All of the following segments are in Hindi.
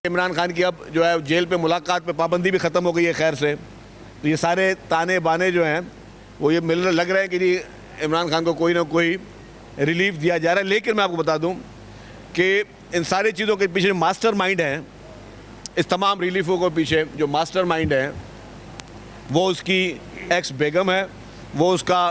इमरान खान की अब जो है जेल पे मुलाकात पे पाबंदी भी ख़त्म हो गई है खैर से। तो ये सारे ताने बाने जो हैं वो ये मिल लग रहा है कि जी इमरान खान को कोई ना कोई रिलीफ दिया जा रहा है। लेकिन मैं आपको बता दूं कि इन सारी चीज़ों के पीछे मास्टर माइंड हैं, इस तमाम रिलीफों के पीछे जो मास्टर माइंड है वो उसकी एक्स बेगम है, वो उसका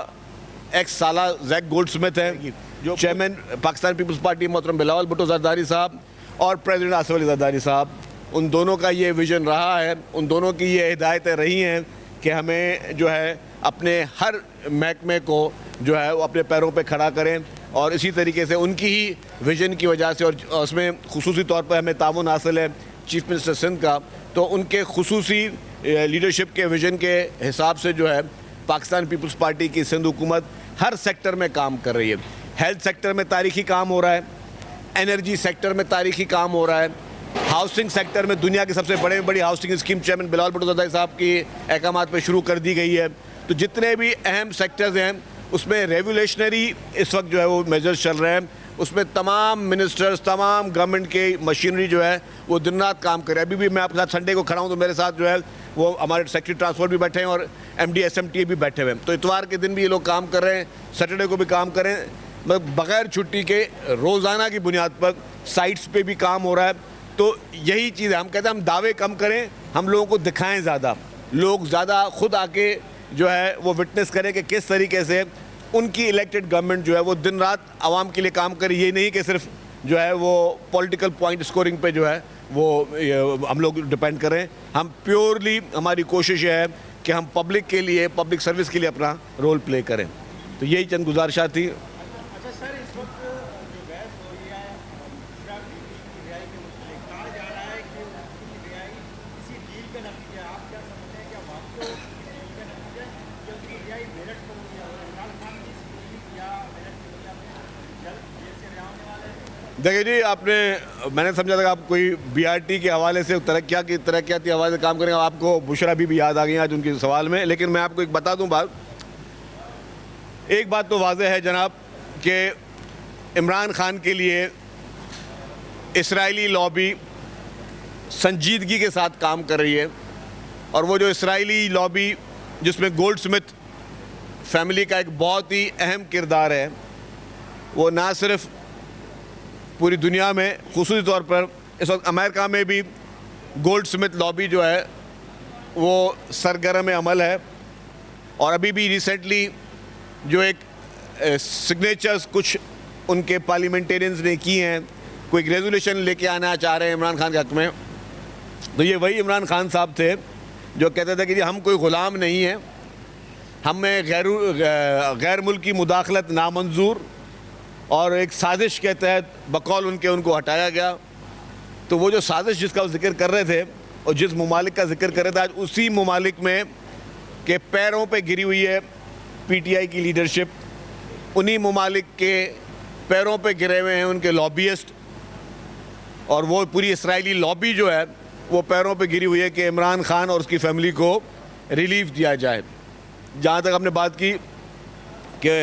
एक्स साला जैक गोल्डस्मिथ है, जो चेयरमैन पाकिस्तान पीपल्स पार्टी मोहतरम बिलावल भुट्टो जरदारी साहब और प्रेसिडेंट आसिफ अली जरदारी साहब, उन दोनों का ये विज़न रहा है, उन दोनों की ये हिदायतें रही हैं कि हमें जो है अपने हर महकमे को जो है वो अपने पैरों पे खड़ा करें। और इसी तरीके से उनकी ही विज़न की वजह से और उसमें खुसूसी तौर पर हमें ताउन हासिल है चीफ मिनिस्टर सिंध का, तो उनके खुसूसी लीडरशिप के विज़न के हिसाब से जो है पाकिस्तान पीपल्स पार्टी की सिंध हुकूमत हर सेक्टर में काम कर रही है। हेल्थ सेक्टर में तारीखी काम हो रहा है, एनर्जी सेक्टर में तारीखी काम हो रहा है, हाउसिंग सेक्टर में दुनिया की सबसे बड़ी housing scheme chairman Bilawal Bhutto Zardari साहब की अहकामात पे शुरू कर दी गई है। तो जितने भी अहम सेक्टर्स हैं उसमें रेगुलेशनरी इस वक्त जो है वो मेजर्स चल रहे हैं, उसमें तमाम मिनिस्टर्स, तमाम गवर्नमेंट की मशीनरी जो है वो दिन रात काम करे। अभी भी मैं आपके साथ संडे को खड़ा हूँ तो मेरे साथ जो है वो हमारे सेक्रेटरी ट्रांसपोर्ट भी बैठे हैं और MD SMT भी बैठे हुए हैं। तो इतवार के दिन भी ये लोग काम कर रहे हैं, सैटरडे को भी काम कर रहे हैं, बग़ैर छुट्टी के रोज़ाना की बुनियाद पर साइट्स पे भी काम हो रहा है। तो यही चीज़ है, हम कहते हैं हम दावे कम करें, हम लोगों को दिखाएं ज़्यादा, लोग ज़्यादा खुद आके जो है वो विटनेस करें कि किस तरीके से उनकी इलेक्टेड गवर्नमेंट जो है वो दिन रात आवाम के लिए काम करे। ये नहीं कि सिर्फ जो है वो पॉलिटिकल पॉइंट स्कोरिंग पे जो है वो हम लोग डिपेंड करें। हम प्योरली हमारी कोशिश है कि हम पब्लिक के लिए, पब्लिक सर्विस के लिए अपना रोल प्ले करें। तो यही चंद गुजारिशात थी। अच्छा सर, इस वक्त जो बहस हो रही है बुशरा बीबी की रिहाई के मुताबिक, कहा जा रहा है कि उसकी रिहाई किसी डील पे नतीजा है। आप क्या समझते हैं, क्या वाकई डील पे नतीजा है कि उसकी रिहाई मेरठ पर हुई है? इमरान खान की स्पीच या मेरठ की वजह से जल्द जेल से रिहा होने वाले हैं? देखिए जी, मैंने समझा था कि आप कोई BRT के हवाले से तरक्याती हवाले से काम करेंगे। आपको बुशरा बीबी याद आ गई आज उनके सवाल में। लेकिन मैं आपको एक बता दूं बात, एक बात तो वाज़ेह है जनाब कि इमरान खान के लिए इसराइली लॉबी संजीदगी के साथ काम कर रही है। और वो जो इसराइली लॉबी जिसमें गोल्डस्मिथ फैमिली का एक बहुत ही अहम किरदार है, वो ना सिर्फ पूरी दुनिया में, खुसूसी तौर पर इस वक्त अमेरिका में भी गोल्डस्मिथ लॉबी जो है वो सरगर्म अमल है। और अभी भी रिसेंटली जो एक सिग्नेचर्स कुछ उनके पार्लियामेंटेरियंस ने की हैं, कोई रेजोल्यूशन लेके आना चाह रहे हैं इमरान खान के हक़ में, तो ये वही इमरान खान साहब थे जो कहते थे कि जी हम कोई ग़ुलाम नहीं हैं, हमें गैर मुल्की मुदाखलत नामंजूर, और एक साजिश के तहत बकौल उनको हटाया गया। तो वो जो साजिश जिसका वो जिक्र कर रहे थे और जिस ममालिक का जिक्र कर रहे थे, आज उसी ममालिक में के पैरों पे गिरी हुई है PTI की लीडरशिप, उन्हीं ममालिक के पैरों पे गिरे हुए हैं उनके लॉबियस्ट, और वो पूरी इसराइली लॉबी जो है वो पैरों पे गिरी हुई है कि इमरान खान और उसकी फैमिली को रिलीफ दिया जाए। जहाँ तक हमने बात की कि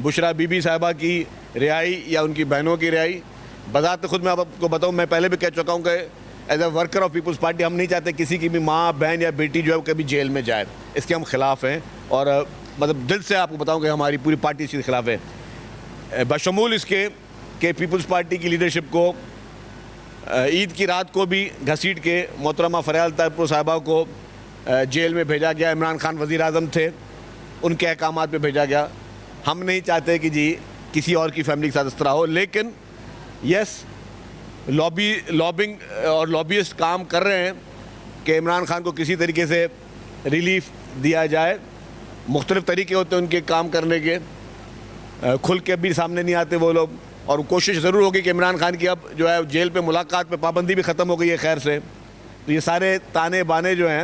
बुशरा बीबी साहिबा की रिहाई या उनकी बहनों की रिहाई, बज़ात खुद मैं आपको बताऊँ, मैं पहले भी कह चुका हूँ कि as a worker of People's Party हम नहीं चाहते किसी की भी माँ, बहन या बेटी जो है वो कभी जेल में जाए। इसके हम ख़िलाफ़ हैं और मतलब दिल से आपको बताऊं कि हमारी पूरी पार्टी इसके खिलाफ है। बशमूल इसके कि पीपल्स पार्टी की लीडरशिप को ईद की रात को भी घसीट के मोहतरमा फरियाल ताहिर साहिबा को जेल में भेजा गया। इमरान खान वज़ीर आज़म थे, उनके अहकामात पे भेजा गया। हम नहीं चाहते कि जी किसी और की फैमिली के साथ इस तरह हो। लेकिन यस, लॉबिंग और लॉबियस्ट काम कर रहे हैं कि इमरान खान को किसी तरीके से रिलीफ दिया जाए। मुख्तलिफ़ तरीके होते हैं उनके काम करने के, खुल के भी सामने नहीं आते वो लोग। और कोशिश ज़रूर होगी कि इमरान खान की अब जो है जेल पे मुलाकात पे पाबंदी भी ख़त्म हो गई है खैर से। तो ये सारे ताने बाने जो हैं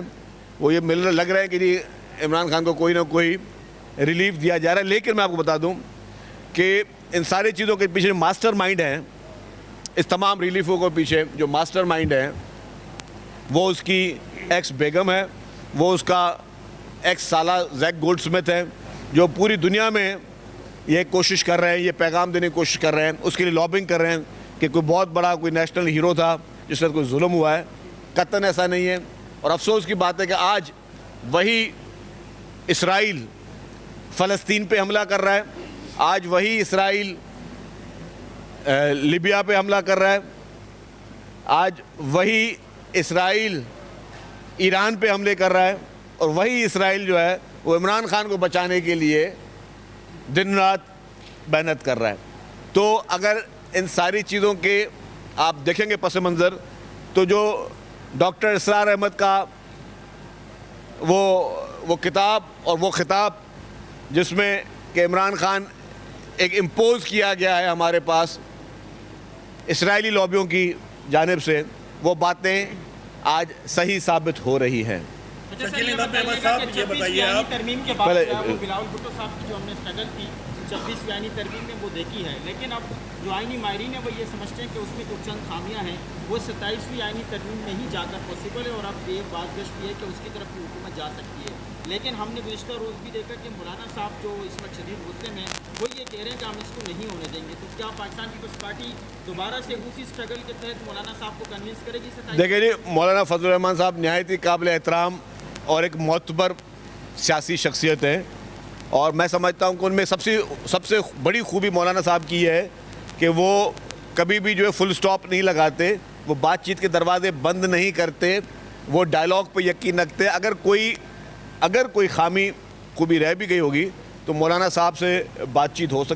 वो ये मिल लग रहे हैं कि जी इमरान खान को कोई ना कोई रिलीफ दिया जा रहा है। लेकिन मैं आपको बता दूं कि इन सारी चीज़ों के पीछे मास्टर माइंड हैं, इस तमाम रिलीफों के पीछे जो मास्टर माइंड है वो उसकी एक्स बेगम है, वो उसका एक्स साला जैक गोल्डस्मिथ है, जो पूरी दुनिया में ये कोशिश कर रहे हैं, ये पैगाम देने की कोशिश कर रहे हैं, उसके लिए लॉबिंग कर रहे हैं कि कोई बहुत बड़ा कोई नेशनल हीरो था जिस पर कोई जुल्म हुआ है, कतन ऐसा नहीं है। और अफसोस की बात है कि आज वही इसराइल फ़लस्तीन पे हमला कर रहा है, आज वही इसराइल लिबिया पे हमला कर रहा है, आज वही इसराइल ईरान पे हमले कर रहा है, और वही इसराइल जो है वो इमरान खान को बचाने के लिए दिन रात मेहनत कर रहा है। तो अगर इन सारी चीज़ों के आप देखेंगे पस मंज़र, तो जो डॉक्टर इसरार अहमद का वो किताब और वो खिताब जिसमें कि इमरान खान एक इम्पोज किया गया है हमारे पास इसराइली लॉबियों की जानिब से, वो बातें आज सही साबित हो रही हैं। ये बताइए आप तरमीम के बाद पहले- बिलावल भुट्टो साहब की जो हमने स्ट्रगल की 26वीं आईनी तरमीम में वो देखी है, लेकिन अब जो आईनी माहिरीन है वो ये समझते हैं कि उसमें कुछ चंद खामियां हैं, वो 27वीं आईनी तरमीम में ही जाकर पॉसिबल है। और अब ये बात गश्त भी है कि उसकी तरफ भी हुकूमत जा सकती है। लेकिन हमने गुज़िश्ता रोज़ भी देखा कि मौलाना साहब जो इस वक्त शदीद गुस्से में, वो ये कह रहे हैं कि हम इसको नहीं होने देंगे। तो क्या पाकिस्तान पीपल्स पार्टी दोबारा से उसी स्ट्रगल के तहत मौलाना साहब को कन्विंस करेगी? देखिए जी, मौलाना फजल रहमान साहब नहायत ही काबिल एहतराम और एक मोतबर सियासी शख्सियत है, और मैं समझता हूँ कि उनमें सबसे बड़ी खूबी मौलाना साहब की है कि वो कभी भी जो है फुल स्टॉप नहीं लगाते, वो बातचीत के दरवाजे बंद नहीं करते, वो डायलॉग पे यकीन रखते। अगर कोई खामी खूबी रह भी गई होगी तो मौलाना साहब से बातचीत हो सकती।